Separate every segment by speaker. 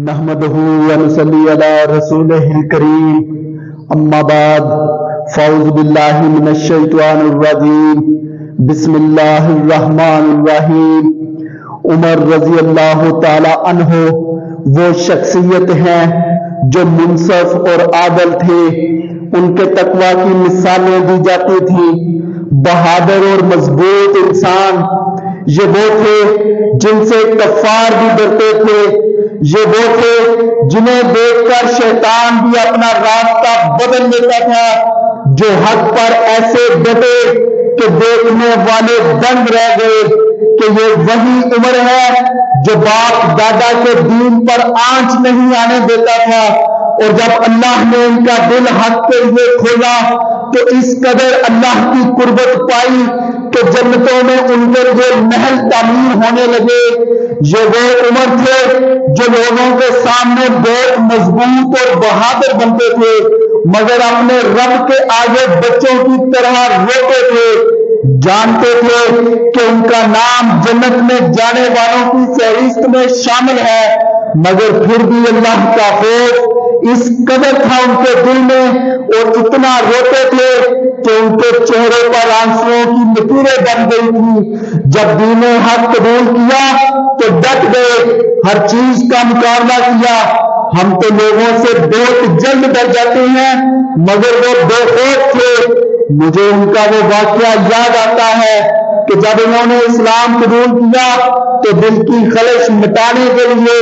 Speaker 1: نحمده ونصلي على رسوله الكريم اما بعد فاعوذ بالله من الشیطان الرجیم بسم اللہ الرحمن الرحیم۔ عمر رضی اللہ تعالی عنہ وہ شخصیت ہیں جو منصف اور عادل تھے، ان کے تقوی کی مثالیں دی جاتی تھیں۔ بہادر اور مضبوط انسان یہ وہ تھے جن سے کفار بھی ڈرتے تھے، یہ وہ تھے جنہیں دیکھ کر شیطان بھی اپنا راستہ بدل لیتا تھا، جو حق پر ایسے ڈٹے کہ دیکھنے والے دنگ رہ گئے کہ یہ وہی عمر ہے جو باپ دادا کے دین پر آنچ نہیں آنے دیتا تھا، اور جب اللہ نے ان کا دل حق کے لیے کھولا تو اس قدر اللہ کی قربت پائی کہ جنتوں میں ان کے لیے محل تعمیر ہونے لگے۔ یہ وہ عمر تھے جو لوگوں کے سامنے بہت مضبوط اور بہادر بنتے تھے، مگر اپنے رب کے آگے بچوں کی طرح روتے تھے، جانتے تھے کہ ان کا نام جنت میں جانے والوں کی فہرست میں شامل ہے، مگر پھر بھی اللہ کا خوف اس قدر تھا ان کے دل میں اور اتنا روتے تھے کہ ان کے چہرے پر آنسوؤں کی لکیریں بن گئی تھی۔ جب دین حق قبول کیا تو ڈٹ گئے، ہر چیز کا مقابلہ کیا۔ ہم تو لوگوں سے بہت جلد ڈر جاتے ہیں، مگر وہ بے خوف تھے۔ مجھے ان کا وہ واقعہ یاد آتا ہے کہ جب انہوں نے اسلام قبول کیا تو دل کی خلش مٹانے کے لیے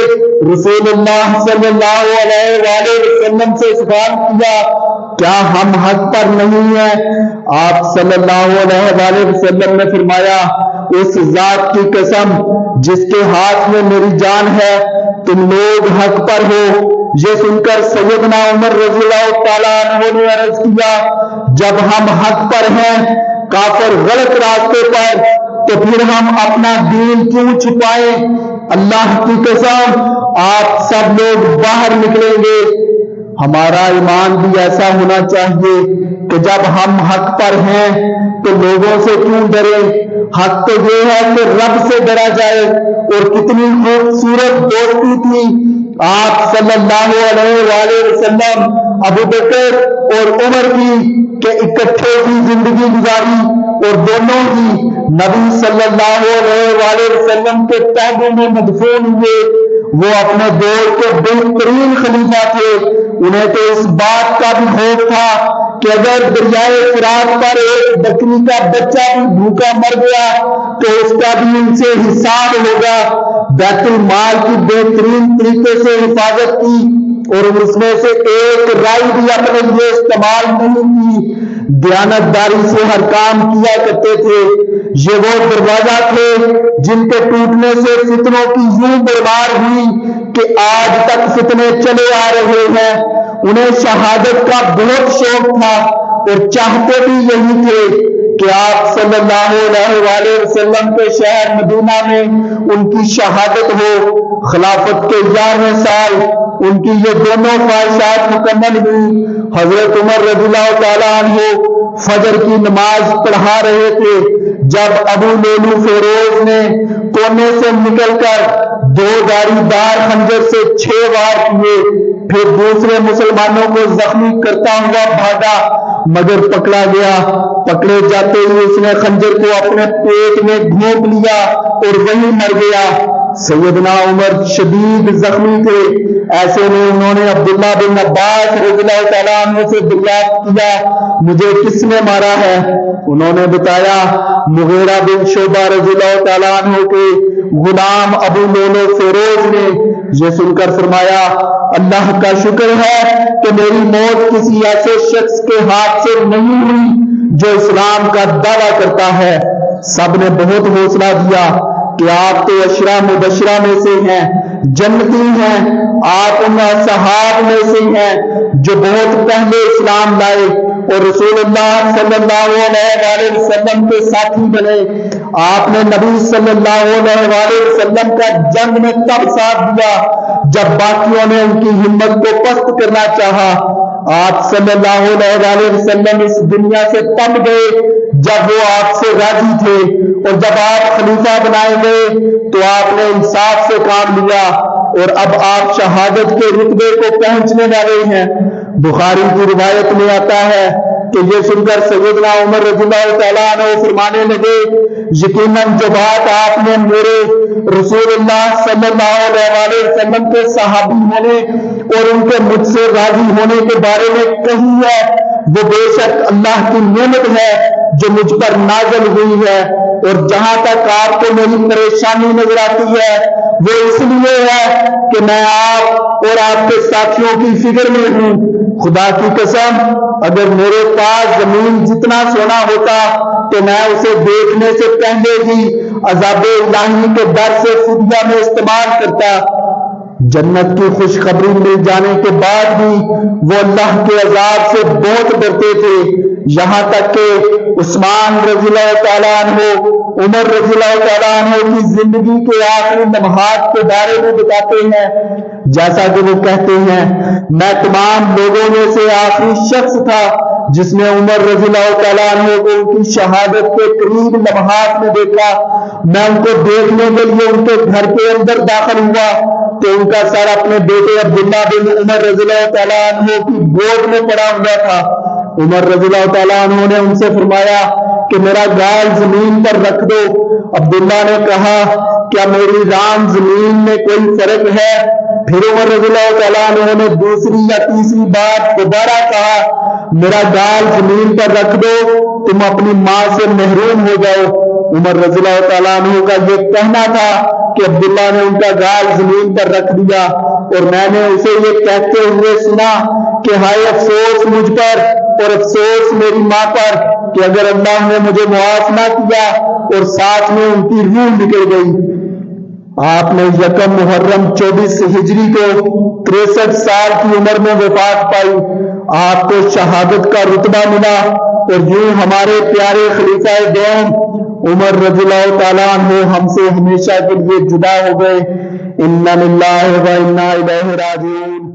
Speaker 1: رسول اللہ صلی اللہ علیہ وآلہ وسلم سے سوال کیا، کیا ہم حق پر نہیں ہیں؟ آپ صلی اللہ علیہ وآلہ وسلم نے فرمایا، اس ذات کی قسم جس کے ہاتھ میں میری جان ہے، تم لوگ حق پر ہو۔ یہ سن کر سیدنا عمر رضی اللہ تعالیٰ عنہ نے عرض کیا، جب ہم حق پر ہیں، کافر غلط راستے پر، تو پھر ہم اپنا دین کیوں چھپائیں؟ اللہ کی قسم آپ سب لوگ باہر نکلیں گے۔ ہمارا ایمان بھی ایسا ہونا چاہیے کہ جب ہم حق پر ہیں تو لوگوں سے کیوں ڈریں؟ حق تو یہ ہے کہ رب سے ڈرا جائے۔ اور کتنی خوبصورت دوستی تھی آپ صلی اللہ علیہ وآلہ وسلم ابو بکر اور عمر کی کہ اکٹھے کی زندگی گزاری، اور دونوں ہی نبی صلی اللہ علیہ وآلہ وسلم کے تابع میں مدفون ہوئے۔ وہ اپنے دور کے بہترین خلیفہ تھے، انہیں تو اس بات کا بھی خوف تھا کہ اگر دریائے فرات پر ایک بکری کا بچہ بھی بھوکا مر گیا تو اس کا بھی ان سے حساب ہوگا۔ بیت المال کی بہترین طریقے سے حفاظت کی اور اس میں سے ایک رائی بھی اپنے لیے استعمال نہیں کی، دیانتداری سے ہر کام کیا کرتے تھے۔ یہ وہ دروازہ تھے جن کے ٹوٹنے سے فتنوں کی یوں برباد ہوئی کہ آج تک فتنے چلے آ رہے ہیں۔ انہیں شہادت کا بہت شوق تھا اور چاہتے بھی یہی تھے کہ آپ صلی اللہ علیہ وآلہ وسلم کے شہر مدینہ میں ان کی شہادت ہو۔ خلافت کے 11ویں سال ان کی یہ دونوں خواہشات مکمل ہوئی۔ حضرت عمر رضی اللہ تعالیٰ عنہ فجر کی نماز پڑھا رہے تھے جب ابو لولو فیروز نے کونے سے نکل کر 2 دھاری دار خنجر سے 6 وار کیے، پھر دوسرے مسلمانوں کو زخمی کرتا ہوا بھاگا، مگر پکڑا گیا۔ پکڑے جاتے ہی اس نے خنجر کو اپنے پیٹ میں گھونپ لیا اور وہیں مر گیا۔ سیدنا عمر شدید زخمی تھے، ایسے میں انہوں نے عبداللہ بن عباس رضی اللہ تعالیٰ عنہ سے دریافت کیا، مجھے کس نے مارا ہے؟ انہوں نے بتایا، مغیرہ بن شعبہ رضی اللہ تعالیٰ عنہ کے غلام ابو لولو فیروز نے۔ یہ سن کر فرمایا، اللہ کا شکر ہے کہ میری موت کسی ایسے شخص کے ہاتھ سے نہیں ہوئی جو اسلام کا دعویٰ کرتا ہے۔ سب نے بہت حوصلہ دیا کہ آپ تو عشرہ مبشرہ میں سے ہیں، جنتی ہیں، آپ ان اصحاب میں سے ہیں جو بہت پہلے اسلام لائے اور رسول اللہ صلی اللہ علیہ وآلہ وسلم کے ساتھی بنے۔ آپ نے نبی صلی اللہ علیہ وآلہ وسلم کا جنگ میں تب ساتھ دیا جب باقیوں نے ان کی ہمت کو پست کرنا چاہا۔ آپ صلی اللہ علیہ وسلم اس دنیا سے تب گئے جب وہ آپ سے راضی تھے، اور جب آپ خلیفہ بنائے گئے تو آپ نے انصاف سے کام لیا، اور اب آپ شہادت کے رتبے کو پہنچنے والے ہیں۔ بخاری کی روایت میں آتا ہے کہ یہ سن کر سیدنا عمر رضی اللہ تعالیٰ عنہ فرمانے لگے، یقیناً جو بات آپ نے میرے رسول اللہ صلی اللہ علیہ وسلم کے صحابی ہونے اور ان کے مجھ سے راضی ہونے کے بارے میں کہی ہے، وہ بے شک اللہ کی نعمت ہے جو مجھ پر نازل ہوئی ہے، اور جہاں تک آپ کو میری پریشانی نظر آتی ہے وہ اس لیے ہے کہ میں آپ اور آپ کے ساتھیوں کی فکر میں ہوں۔ خدا کی قسم اگر میرے پاس زمین جتنا سونا ہوتا تو میں اسے دیکھنے سے پہلے ہی عذاب الہی کے ڈر سے فدیہ میں استعمال کرتا۔ جنت کی خوشخبری مل جانے کے بعد بھی وہ اللہ کے عذاب سے بہت ڈرتے تھے، یہاں تک کہ عثمان رضی اللہ تعالیٰ عنہ عمر رضی اللہ تعالیٰ عنہ کی زندگی کے آخری لمحات کے بارے میں بتاتے ہیں، جیسا کہ وہ کہتے ہیں، میں تمام لوگوں میں سے آخری شخص تھا جس نے عمر رضی اللہ تعالیٰ عنہ کو ان کی شہادت کے قریب لمحات میں دیکھا۔ میں ان کو دیکھنے کے لیے ان کے گھر کے اندر داخل ہوا تو ان کا سر اپنے بیٹے عبداللہ بن عمر رضی اللہ تعالیٰ عنہ کی گود میں پڑا ہوا تھا۔ عمر رضی اللہ تعالیٰ عنہ نے ان سے فرمایا کہ میرا گال زمین پر رکھ دو۔ عبداللہ نے کہا کیا میری ران زمین میں کوئی فرق ہے؟ پھر عمر رضی اللہ تعالیٰ عنہ نے دوسری یا تیسری بار دوبارہ کہا میرا گال زمین پر رکھ دو، تم اپنی ماں سے محروم ہو جاؤ۔ عمر رضی اللہ تعالیٰ عنہ کا یہ کہنا تھا کہ عبداللہ نے ان کا گال زمین پر رکھ دیا، اور میں نے اسے یہ کہتے ہوئے سنا کہ ہائے افسوس مجھ پر اور افسوس میری ماں پر کہ اگر اللہ نے مجھے معاف نہ کیا، اور ساتھ میں ان کی روح نکل گئی۔ آپ نے یکم محرم 24 ہجری کو 63 سال کی عمر میں وفات پائی۔ آپ کو شہادت کا رتبہ ملا، اور یوں ہمارے پیارے خلیفہ دوم عمر رضی اللہ تعالیٰ عنہ ہم سے ہمیشہ کے لیے جدا ہو گئے۔ انا للہ و انا الیہ راجعون۔